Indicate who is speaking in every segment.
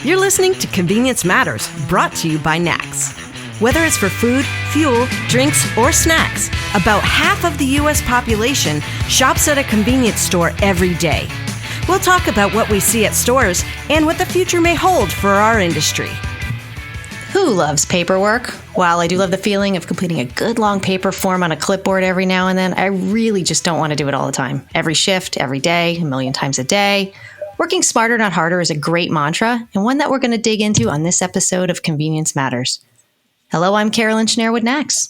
Speaker 1: You're listening to Convenience Matters, brought to you by NACS. Whether it's for food, fuel, drinks, or snacks, about half of the U.S. population shops at a convenience store every day. We'll talk about what we see at stores and what the future may hold for our industry.
Speaker 2: Who loves paperwork? While I do love the feeling of completing a good long paper form on a clipboard every now and then, I really just don't want to do it all the time. Every shift, every day, a million times a day. Working smarter, not harder is a great mantra, and one that we're going to dig into on this episode of Convenience Matters. Hello, I'm Carolyn Schnare with NACS.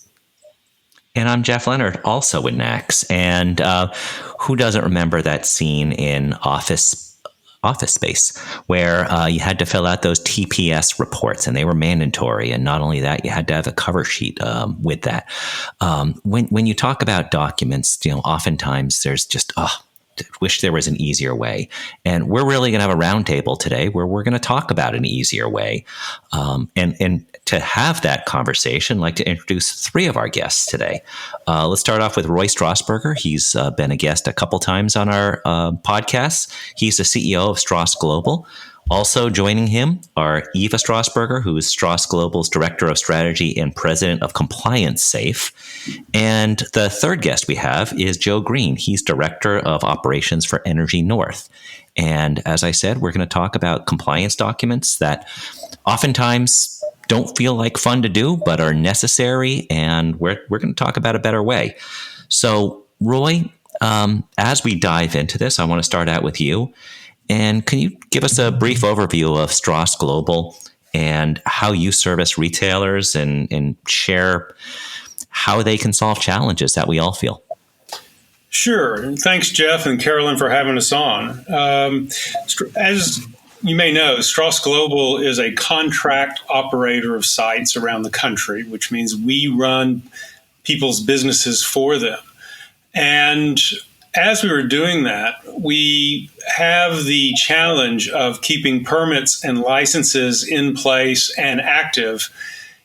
Speaker 3: And I'm Jeff Lenard, also with NACS. And who doesn't remember that scene in Office Space where you had to fill out those TPS reports, and they were mandatory. And not only that, you had to have a cover sheet with that. When you talk about documents, oftentimes there's just, wish there was an easier way. And we're really going to have a roundtable today where we're going to talk about an easier way. And to have that conversation, I'd like to introduce three of our guests today. Let's start off with Roy Strasburger. He's been a guest a couple times on our podcasts. He's the CEO of Strauss Global. Also joining him are Eva Strasburger, who is Strauss Global's Director of Strategy and President of ComplianceSafe. And the third guest we have is Joe Green. He's Director of Operations for Energy North. And as I said, we're going to talk about compliance documents that oftentimes don't feel like fun to do, but are necessary. And we're going to talk about a better way. So, Roy, as we dive into this, I want to start out with you. And can you give us a brief overview of Strauss Global and how you service retailers and share how they can solve challenges that we all feel?
Speaker 4: Sure. And thanks, Jeff and Carolyn, for having us on. As you may know, Strauss Global is a contract operator of sites around the country, which means we run people's businesses for them. And as we were doing that, we have the challenge of keeping permits and licenses in place and active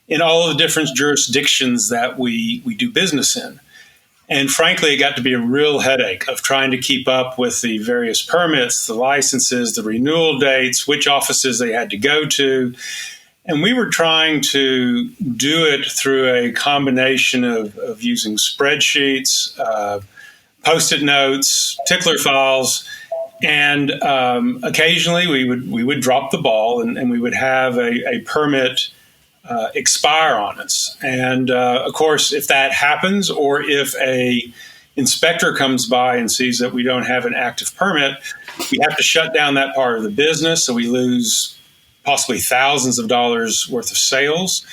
Speaker 4: in all of the different jurisdictions that we do business in. And frankly, it got to be a real headache of trying to keep up with the various permits, the licenses, the renewal dates, which offices they had to go to. And we were trying to do it through a combination of using spreadsheets, Post-it notes, tickler files, and occasionally we would drop the ball and we would have a permit expire on us. And of course, if that happens, or if a inspector comes by and sees that we don't have an active permit, we have to shut down that part of the business. So we lose possibly thousands of dollars worth of sales.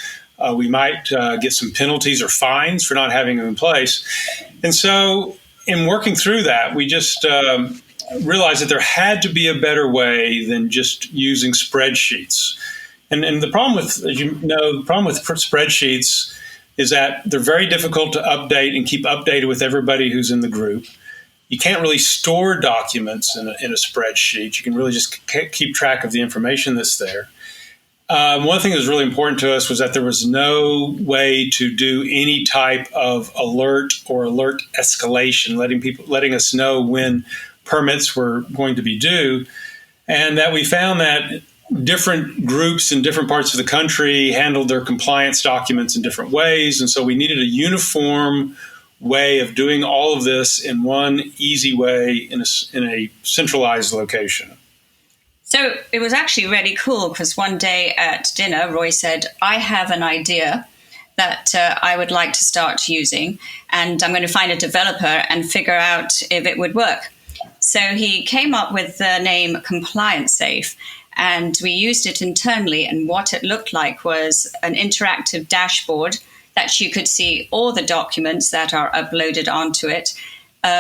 Speaker 4: We might get some penalties or fines for not having them in place. And so in working through that, we just realized that there had to be a better way than just using spreadsheets. And the problem with, as you know, the problem with spreadsheets is that they're very difficult to update and keep updated with everybody who's in the group. You can't really store documents in a spreadsheet. You can really just keep track of the information that's there. One thing that was really important to us was that there was no way to do any type of alert or alert escalation, letting us know when permits were going to be due, and that we found that different groups in different parts of the country handled their compliance documents in different ways, and so we needed a uniform way of doing all of this in one easy way in a centralized location.
Speaker 5: So it was actually really cool because one day at dinner, Roy said, I have an idea that I would like to start using, and I'm going to find a developer and figure out if it would work. So he came up with the name ComplianceSafe, and we used it internally. And what it looked like was an interactive dashboard that you could see all the documents that are uploaded onto it.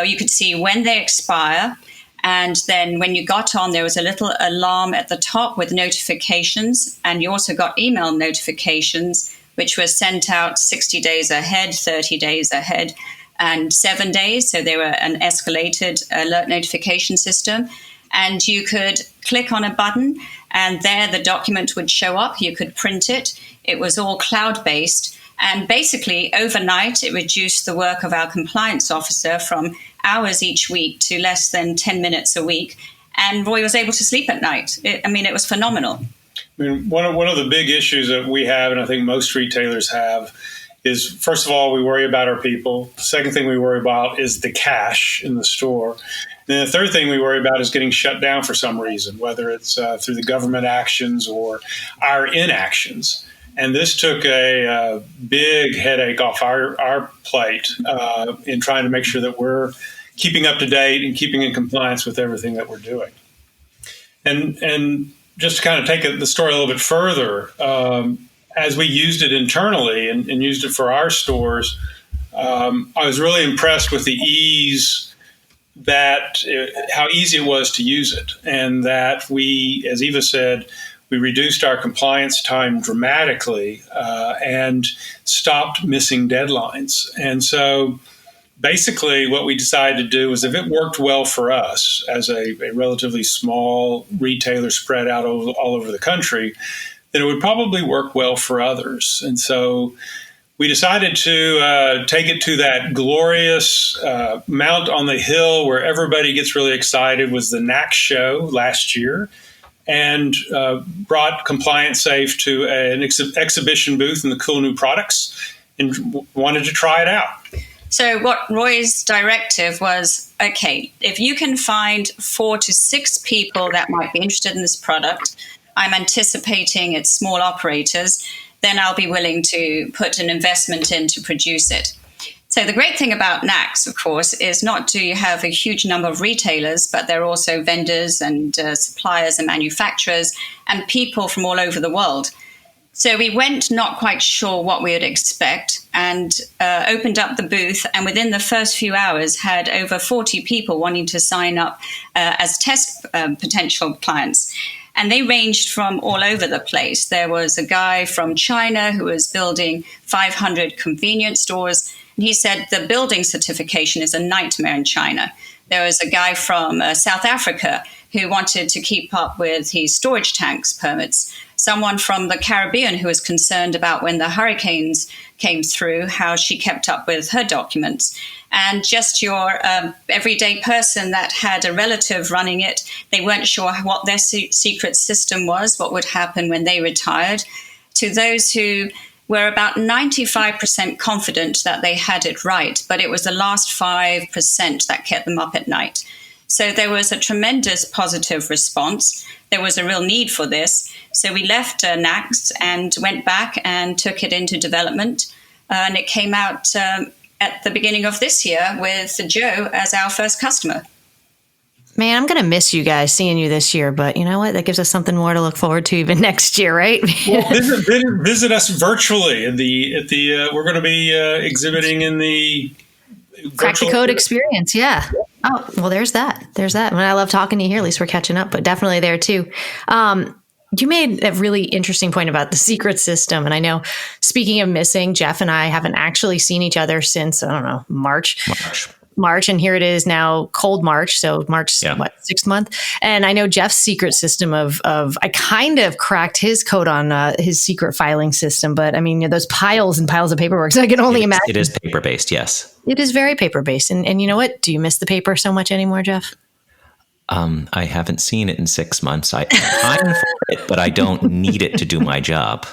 Speaker 5: You could see when they expire. And then when you got on, there was a little alarm at the top with notifications. And you also got email notifications, which were sent out 60 days ahead, 30 days ahead, and 7 days. So they were an escalated alert notification system. And you could click on a button and there the document would show up. You could print it. It was all cloud-based. And basically, overnight, it reduced the work of our compliance officer from hours each week to less than 10 minutes a week. And Roy was able to sleep at night. It was phenomenal.
Speaker 4: I mean, one of the big issues that we have, and I think most retailers have, is first of all, we worry about our people. The second thing we worry about is the cash in the store. And then the third thing we worry about is getting shut down for some reason, whether it's through the government actions or our inactions. And this took a big headache off our plate in trying to make sure that we're keeping up to date and keeping in compliance with everything that we're doing. And just to kind of take the story a little bit further, as we used it internally and used it for our stores, I was really impressed with the ease how easy it was to use it. And that we, as Eva said, we reduced our compliance time dramatically and stopped missing deadlines. And so basically what we decided to do was, if it worked well for us as a relatively small retailer spread out all over the country, then it would probably work well for others. And so we decided to take it to that glorious mount on the hill where everybody gets really excited, was the NACS show last year, and brought ComplianceSafe to an exhibition booth in the cool new products and wanted to try it out.
Speaker 5: So what Roy's directive was, okay, if you can find 4 to 6 people that might be interested in this product, I'm anticipating it's small operators, then I'll be willing to put an investment in to produce it. So the great thing about NACS, of course, is not do you have a huge number of retailers, but there are also vendors and suppliers and manufacturers and people from all over the world. So we went not quite sure what we would expect and opened up the booth, and within the first few hours had over 40 people wanting to sign up as test potential clients. And they ranged from all over the place. There was a guy from China who was building 500 convenience stores. And he said the building certification is a nightmare in China. There was a guy from South Africa who wanted to keep up with his storage tanks permits. Someone from the Caribbean who was concerned about when the hurricanes came through, how she kept up with her documents. And just your everyday person that had a relative running it, they weren't sure what their secret system was, what would happen when they retired, to those who were about 95% confident that they had it right, but it was the last 5% that kept them up at night. So there was a tremendous positive response. There was a real need for this. So we left NACS and went back and took it into development. And it came out at the beginning of this year with Joe as our first customer.
Speaker 2: Man, I'm going to miss you guys seeing you this year, but you know what? That gives us something more to look forward to even next year, right?
Speaker 4: Well, visit us virtually. We're going to be exhibiting in the
Speaker 2: Crack the Code experience. Yeah. Oh, well, there's that. And I love talking to you here. At least we're catching up, but definitely there too. You made a really interesting point about the secret system. And I know, speaking of missing, Jeff and I haven't actually seen each other since, I don't know, March. And here it is now, cold March. So March, 6th month. And I know Jeff's secret system of I kind of cracked his code on his secret filing system. But I mean, those piles and piles of paperwork. So I can only imagine.
Speaker 3: It is paper-based, yes.
Speaker 2: It is very paper-based. And you know what? Do you miss the paper so much anymore, Jeff?
Speaker 3: I haven't seen it in 6 months. I'm fine for it, but I don't need it to do my job.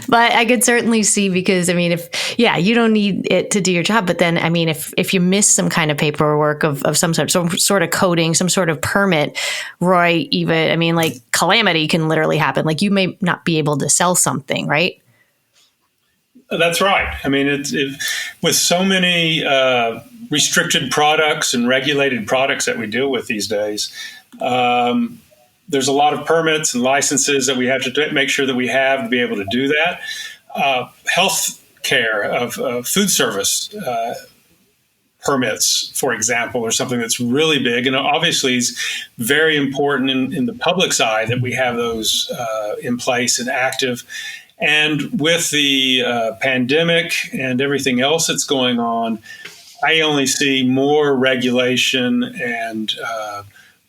Speaker 2: But I could certainly see, because I mean, you don't need it to do your job. But then, I mean, if you miss some kind of paperwork of some sort of coding, some sort of permit, Roy, Eva, I mean, like, calamity can literally happen. Like, you may not be able to sell something, right?
Speaker 4: That's right. I mean, with so many restricted products and regulated products that we deal with these days, there's a lot of permits and licenses that we have to make sure that we have to be able to do that. Health care of food service permits, for example, are something that's really big. And obviously it's very important in the public's eye that we have those in place and active. And with the pandemic and everything else that's going on, I only see more regulation and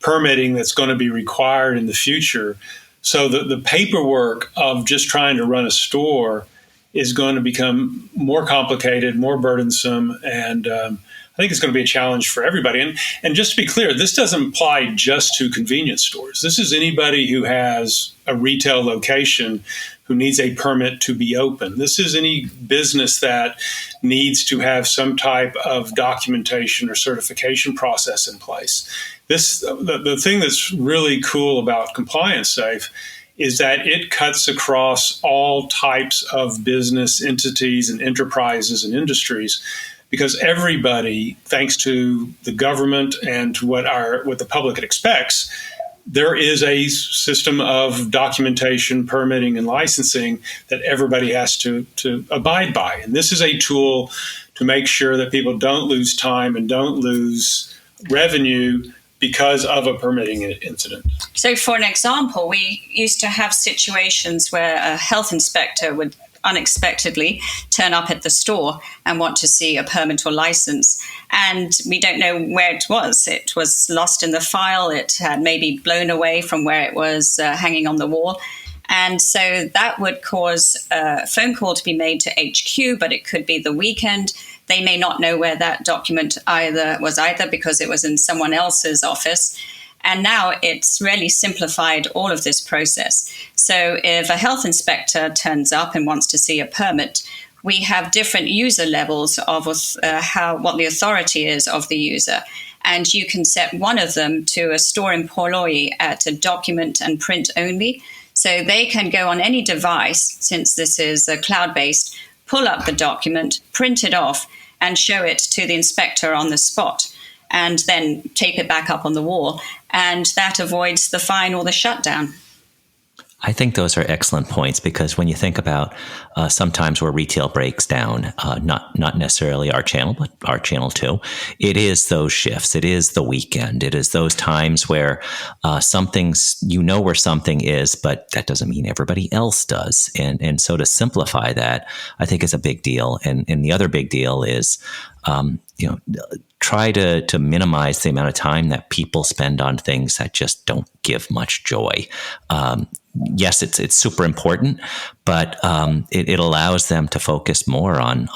Speaker 4: permitting that's going to be required in the future. So the paperwork of just trying to run a store is going to become more complicated, more burdensome. And I think it's going to be a challenge for everybody. And just to be clear, this doesn't apply just to convenience stores. This is anybody who has a retail location who needs a permit to be open. This is any business that needs to have some type of documentation or certification process in place. The thing that's really cool about ComplianceSafe is that it cuts across all types of business entities and enterprises and industries, because everybody, thanks to the government and to what the public expects, there is a system of documentation, permitting, and licensing that everybody has to abide by. And this is a tool to make sure that people don't lose time and don't lose revenue because of a permitting incident.
Speaker 5: So for an example, we used to have situations where a health inspector would unexpectedly turn up at the store and want to see a permit or license. And we don't know where it was. It was lost in the file. It had maybe blown away from where it was hanging on the wall. And so that would cause a phone call to be made to HQ, but it could be the weekend. They may not know where that document either because it was in someone else's office. And now it's really simplified all of this process. So if a health inspector turns up and wants to see a permit, we have different user levels of what the authority is of the user. And you can set one of them to a store employee at a document and print only. So they can go on any device, since this is cloud-based, pull up the document, print it off, and show it to the inspector on the spot, and then tape it back up on the wall. And that avoids the fine or the shutdown.
Speaker 3: I think those are excellent points, because when you think about sometimes where retail breaks down, not necessarily our channel, but our channel too, it is those shifts. It is the weekend. It is those times where something's, where something is, but that doesn't mean everybody else does. And so to simplify that, I think is a big deal. And the other big deal is, try to minimize the amount of time that people spend on things that just don't give much joy. Yes, it's super important, but it allows them to focus more on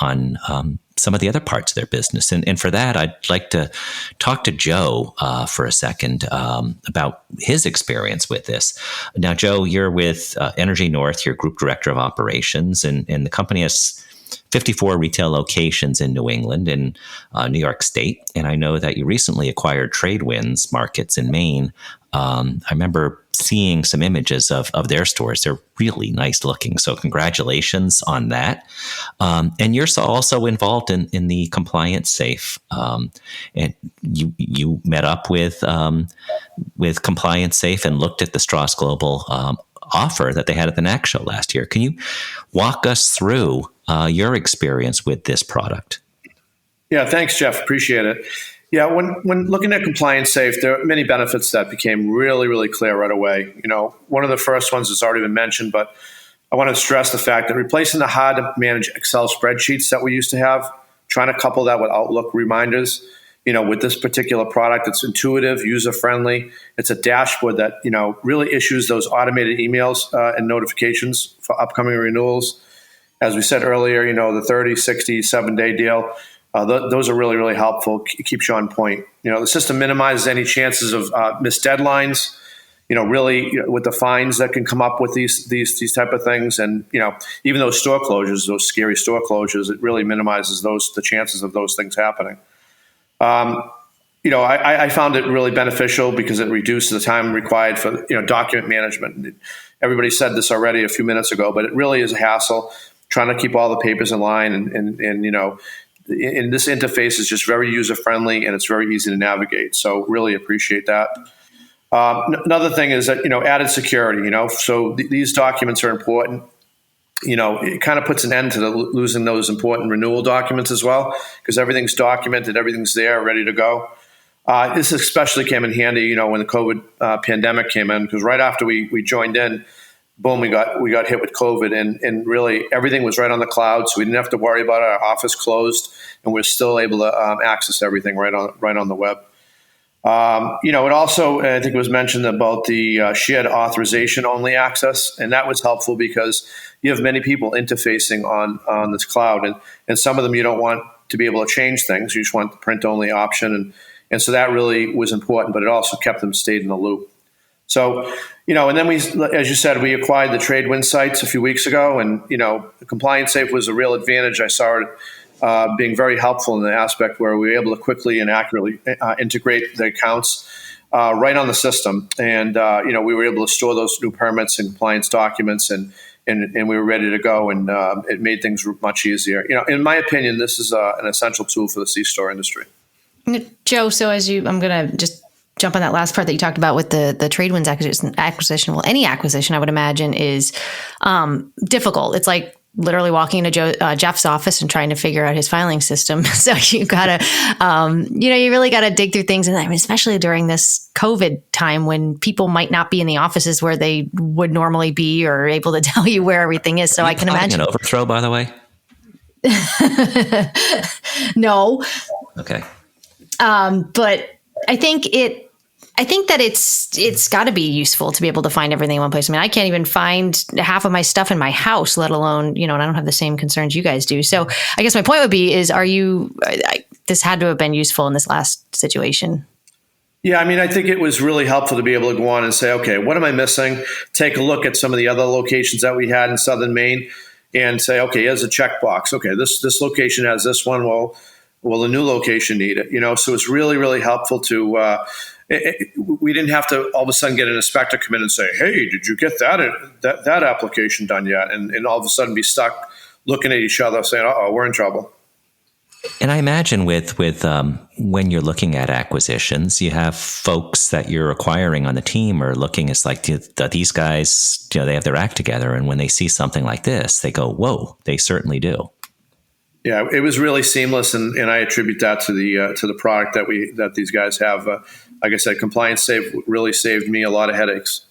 Speaker 3: some of the other parts of their business. And for that, I'd like to talk to Joe for a second about his experience with this. Now, Joe, you're with Energy North, you're Group Director of Operations, and the company has 54 retail locations in New England and New York State. And I know that you recently acquired Tradewinds markets in Maine. I remember seeing some images of their stores. They're really nice looking. So congratulations on that. And you're also involved in the ComplianceSafe. And you met up with ComplianceSafe and looked at the Strauss Global offer that they had at the NACS show last year. Can you walk us through your experience with this product?
Speaker 6: Yeah, thanks, Jeff. Appreciate it. Yeah, when looking at ComplianceSafe, there are many benefits that became really, really clear right away. One of the first ones has already been mentioned, but I want to stress the fact that replacing the hard-to-manage Excel spreadsheets that we used to have, trying to couple that with Outlook reminders, with this particular product, it's intuitive, user-friendly. It's a dashboard that, really issues those automated emails and notifications for upcoming renewals. As we said earlier, the 30, 60, 7-day deal, those are really, really helpful. It keeps you on point. The system minimizes any chances of missed deadlines, really with the fines that can come up with these type of things. And, even those store closures, those scary store closures, it really minimizes the chances of those things happening. I found it really beneficial because it reduced the time required for, document management. Everybody said this already a few minutes ago, but it really is a hassle trying to keep all the papers in line. And this interface is just very user-friendly and it's very easy to navigate. So really appreciate that. Another thing is that, added security, so these documents are important. It kind of puts an end to losing those important renewal documents as well, because everything's documented, everything's there, ready to go. This especially came in handy, when the COVID pandemic came in, because right after we joined in, boom, we got hit with COVID, and really everything was right on the cloud, so we didn't have to worry about it. Our office closed, and we're still able to access everything right on the web. It also, I think it was mentioned about the shared authorization only access, and that was helpful because you have many people interfacing on this cloud, and some of them you don't want to be able to change things. You just want the print only option. And so that really was important, but it also kept them stayed in the loop. So, and then we, as you said, we acquired the TradeWin sites a few weeks ago, and, ComplianceSafe was a real advantage. I saw it being very helpful in the aspect where we were able to quickly and accurately integrate the accounts right on the system. And, we were able to store those new permits and compliance documents, and we were ready to go, and it made things much easier. In my opinion, this is an essential tool for the C-store industry.
Speaker 2: Joe, so I'm going to just jump on that last part that you talked about with the TradeWinds acquisition. Well, any acquisition, I would imagine, is difficult. It's like literally walking into Jeff's office and trying to figure out his filing system. So you gotta, you really gotta dig through things. And especially during this COVID time when people might not be in the offices where they would normally be or able to tell you where everything is. So I can imagine
Speaker 3: an overthrow, by the way.
Speaker 2: No.
Speaker 3: Okay.
Speaker 2: But I think that it's got to be useful to be able to find everything in one place. I mean, I can't even find half of my stuff in my house, let alone, and I don't have the same concerns you guys do. So I guess my point would be this had to have been useful in this last situation.
Speaker 6: Yeah, I mean, I think it was really helpful to be able to go on and say, okay, what am I missing? Take a look at some of the other locations that we had in Southern Maine and say, okay, here's a checkbox. Okay, this location has this one. Well, the new location need it, so it's really, really helpful to, we didn't have to all of a sudden get an inspector come in and say, hey, did you get that application done yet? And all of a sudden be stuck looking at each other saying, uh-oh, we're in trouble.
Speaker 3: And I imagine with when you're looking at acquisitions, you have folks that you're acquiring on the team are looking, it's like these guys, they have their act together. And when they see something like this, they go, whoa, they certainly do.
Speaker 6: Yeah, it was really seamless, and I attribute that to the product that these guys have. Like I said, ComplianceSafe really saved me a lot of headaches.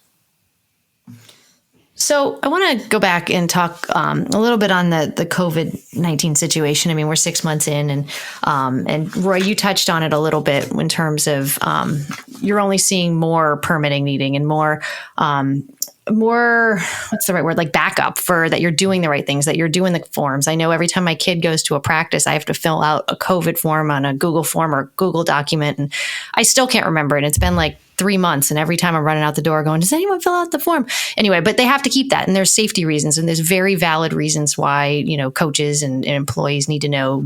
Speaker 2: So I want to go back and talk a little bit on the COVID-19 situation. I mean, we're 6 months in, and Roy, you touched on it a little bit in terms of you're only seeing more permitting needing and more what's the right word, like backup for that you're doing the right things, that you're doing the forms. I know every time my kid goes to a practice, I have to fill out a COVID form on a Google form or Google document, and I still can't remember it. It's been like 3 months, and every time I'm running out the door going, does anyone fill out the form? Anyway, but they have to keep that, and there's safety reasons, and there's very valid reasons why, coaches and employees need to know,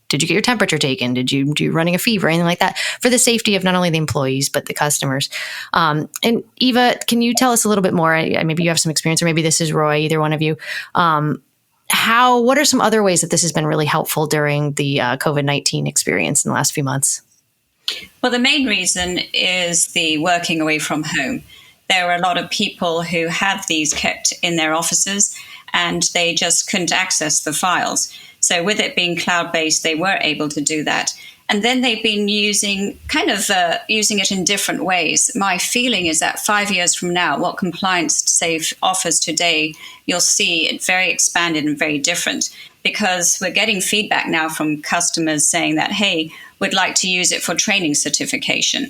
Speaker 2: did you get your temperature taken? Did you do running a fever or anything like that for the safety of not only the employees, but the customers? And Eva, can you tell us a little bit more? Maybe you have some experience, or maybe this is Roy, either one of you. What are some other ways that this has been really helpful during the COVID-19 experience in the last few months?
Speaker 5: Well, the main reason is the working away from home. There were a lot of people who had these kept in their offices, and they just couldn't access the files. So with it being cloud-based, they were able to do that. And then they've been using it in different ways. My feeling is that 5 years from now, what ComplianceSafe offers today, you'll see it very expanded and very different, because we're getting feedback now from customers saying that, hey, we'd like to use it for training certification.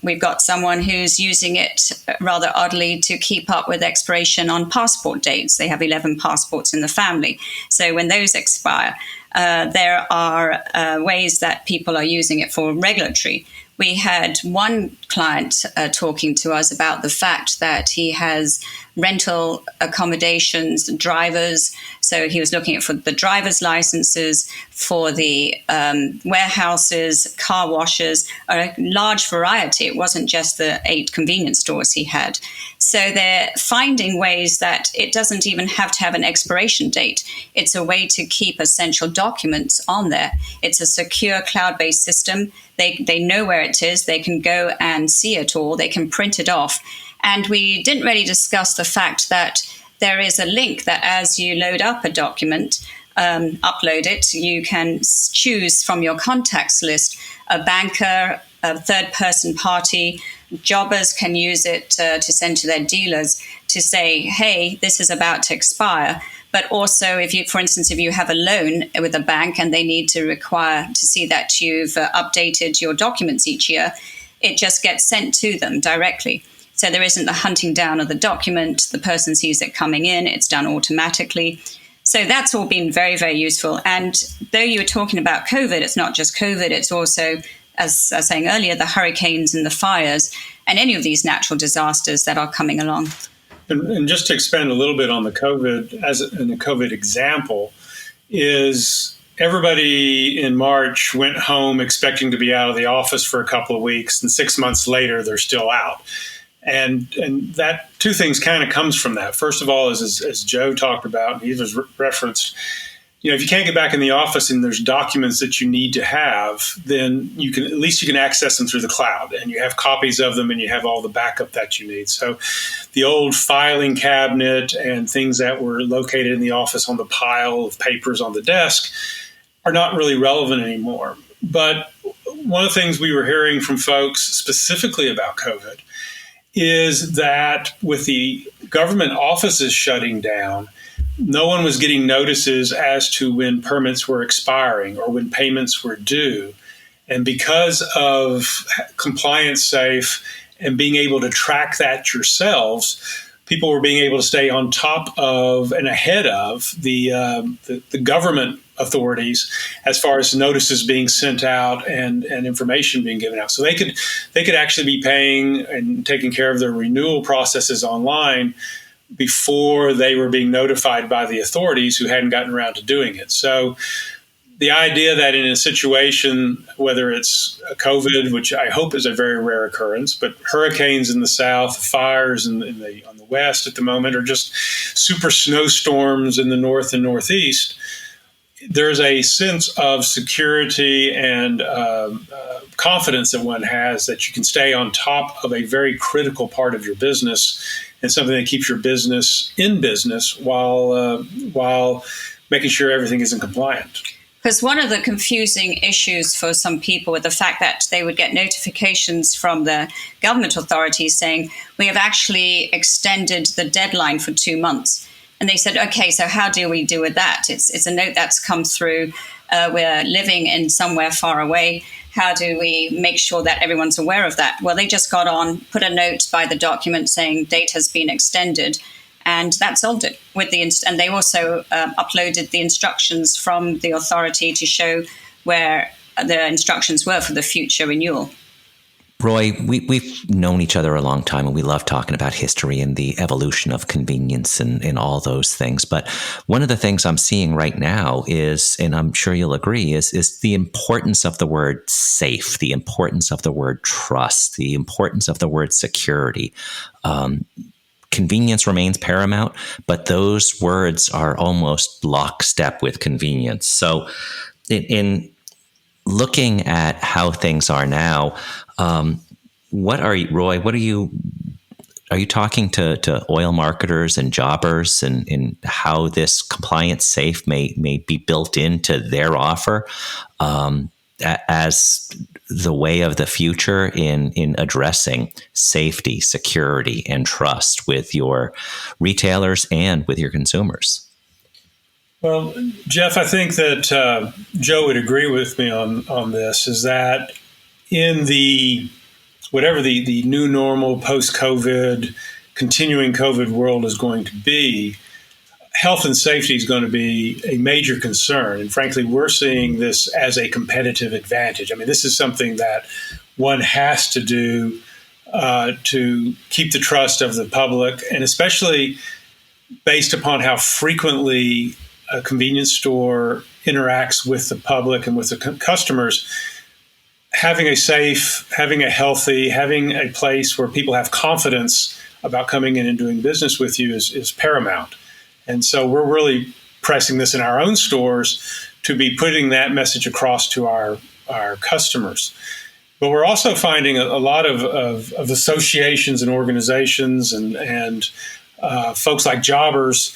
Speaker 5: We've got someone who's using it rather oddly to keep up with expiration on passport dates. They have 11 passports in the family. So when those expire, there are ways that people are using it for regulatory. We had one client talking to us about the fact that he has rental accommodations, drivers. So he was looking for the driver's licenses for the warehouses, car washes, a large variety. It wasn't just the 8 convenience stores he had. So they're finding ways that it doesn't even have to have an expiration date. It's a way to keep essential documents on there. It's a secure cloud-based system. They know where it is. They can go and see it all. They can print it off. And we didn't really discuss the fact that there is a link that as you load up a document, upload it, you can choose from your contacts list a banker, a third-person party. Jobbers can use it to send to their dealers to say, hey, this is about to expire. But also, if you have a loan with a bank and they need to require to see that you've updated your documents each year, it just gets sent to them directly. So there isn't the hunting down of the document. The person sees it coming in. It's done automatically. So that's all been very, very useful. And though you were talking about COVID, it's not just COVID, it's also, as I was saying earlier, the hurricanes and the fires and any of these natural disasters that are coming along.
Speaker 4: And just to expand a little bit on the COVID, as in the COVID example, is everybody in March went home expecting to be out of the office for a couple of weeks, and 6 months later, they're still out. And that two things kind of comes from that. First of all, as Joe talked about, and he was referenced, if you can't get back in the office and there's documents that you need to have, then you can access them through the cloud, and you have copies of them and you have all the backup that you need. So the old filing cabinet and things that were located in the office on the pile of papers on the desk are not really relevant anymore. But one of the things we were hearing from folks specifically about COVID is that with the government offices shutting down, no one was getting notices as to when permits were expiring or when payments were due. And because of ComplianceSafe and being able to track that yourselves, people were being able to stay on top of and ahead of the government authorities as far as notices being sent out and information being given out. So they could actually be paying and taking care of their renewal processes online before they were being notified by the authorities who hadn't gotten around to doing it. So the idea that in a situation, whether it's COVID, which I hope is a very rare occurrence, but hurricanes in the south, fires on the west at the moment, or just super snowstorms in the north and northeast, there's a sense of security and confidence that one has that you can stay on top of a very critical part of your business and something that keeps your business in business while making sure everything is in compliant.
Speaker 5: Because one of the confusing issues for some people with the fact that they would get notifications from the government authorities saying, we have actually extended the deadline for 2 months. And they said, okay, so how do we deal with that? It's a note that's come through. We're living in somewhere far away. How do we make sure that everyone's aware of that? Well, they just got on, put a note by the document saying date has been extended, and that solved it. And they also uploaded the instructions from the authority to show where the instructions were for the future renewal.
Speaker 3: Roy, we've known each other a long time, and we love talking about history and the evolution of convenience and all those things. But one of the things I'm seeing right now is, and I'm sure you'll agree, is the importance of the word safe, the importance of the word trust, the importance of the word security. Convenience remains paramount, but those words are almost lockstep with convenience. So in looking at how things are now, Roy, are you talking to oil marketers and jobbers and how this ComplianceSafe may be built into their offer as the way of the future in addressing safety, security, and trust with your retailers and with your consumers?
Speaker 4: Well, Jeff, I think that Joe would agree with me on this, is that in whatever the new normal, post-COVID, continuing COVID world is going to be, health and safety is going to be a major concern. And frankly, we're seeing this as a competitive advantage. I mean, this is something that one has to do to keep the trust of the public, and especially based upon how frequently a convenience store interacts with the public and with the customers. Having a safe, having a healthy, having a place where people have confidence about coming in and doing business with you is paramount. And so we're really pressing this in our own stores to be putting that message across to our customers. But we're also finding a lot of associations and organizations and folks like jobbers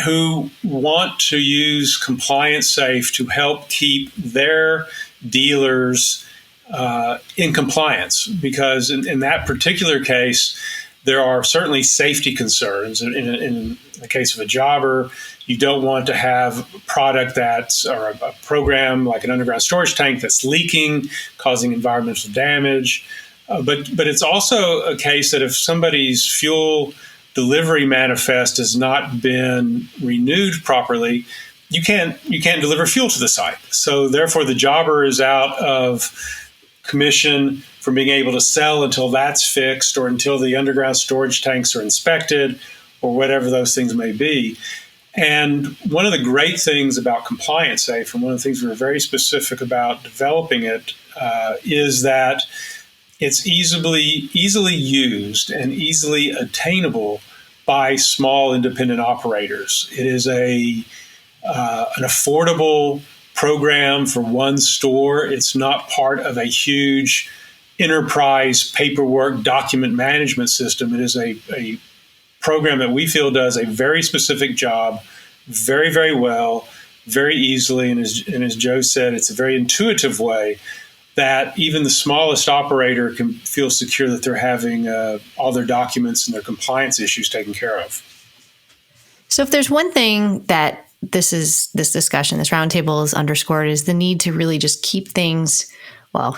Speaker 4: who want to use ComplianceSafe to help keep their dealers in compliance, because in that particular case, there are certainly safety concerns. In the case of a jobber, you don't want to have product or a program like an underground storage tank that's leaking, causing environmental damage. But it's also a case that if somebody's fuel delivery manifest has not been renewed properly, you can't deliver fuel to the site. So therefore, the jobber is out of commission from being able to sell until that's fixed or until the underground storage tanks are inspected or whatever those things may be. And one of the great things about ComplianceSafe, and one of the things we were very specific about developing it, is that it's easily used and easily attainable by small independent operators. It is an affordable program for one store. It's not part of a huge enterprise paperwork document management system. It is a program that we feel does a very specific job, very, very well, very easily. And as Joe said, it's a very intuitive way that even the smallest operator can feel secure that they're having all their documents and their compliance issues taken care of.
Speaker 2: So if there's one thing that this discussion, this roundtable is underscored, is the need to really just keep things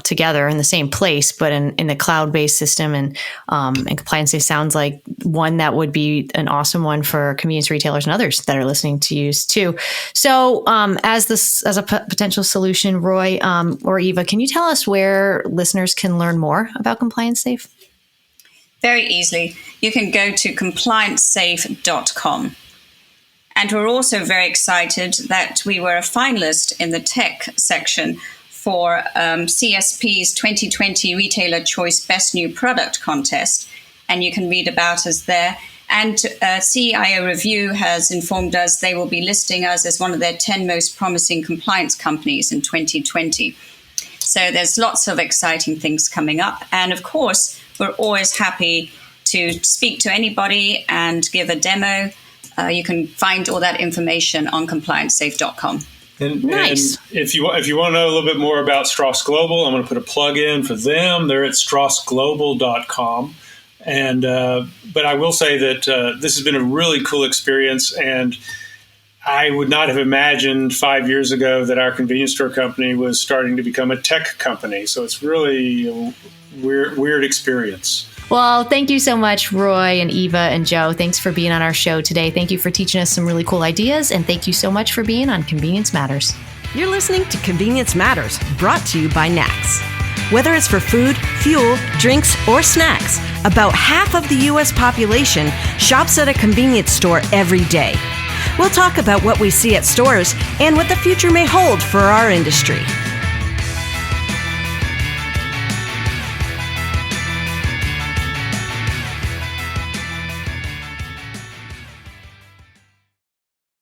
Speaker 2: together in the same place, but in the cloud-based system, and ComplianceSafe sounds like one that would be an awesome one for convenience retailers and others that are listening to use too. So, as a potential solution, Roy or Eva, can you tell us where listeners can learn more about ComplianceSafe?
Speaker 5: Very easily. You can go to ComplianceSafe.com. And we're also very excited that we were a finalist in the tech section for CSP's 2020 Retailer Choice Best New Product Contest, and you can read about us there. And CIO Review has informed us they will be listing us as one of their 10 most promising compliance companies in 2020. So there's lots of exciting things coming up. And of course, we're always happy to speak to anybody and give a demo. You can find all that information on ComplianceSafe.com.
Speaker 2: Nice.
Speaker 4: And if you want to know a little bit more about Strauss Global, I'm going to put a plug in for them. They're at StraussGlobal.com. And but I will say that this has been a really cool experience, and I would not have imagined 5 years ago that our convenience store company was starting to become a tech company. So it's really a weird experience.
Speaker 2: Well, thank you so much, Roy and Eva and Joe. Thanks for being on our show today. Thank you for teaching us some really cool ideas, and thank you so much for being on Convenience Matters.
Speaker 1: You're listening to Convenience Matters, brought to you by NACS. Whether it's for food, fuel, drinks, or snacks, about half of the U.S. population shops at a convenience store every day. We'll talk about what we see at stores and what the future may hold for our industry.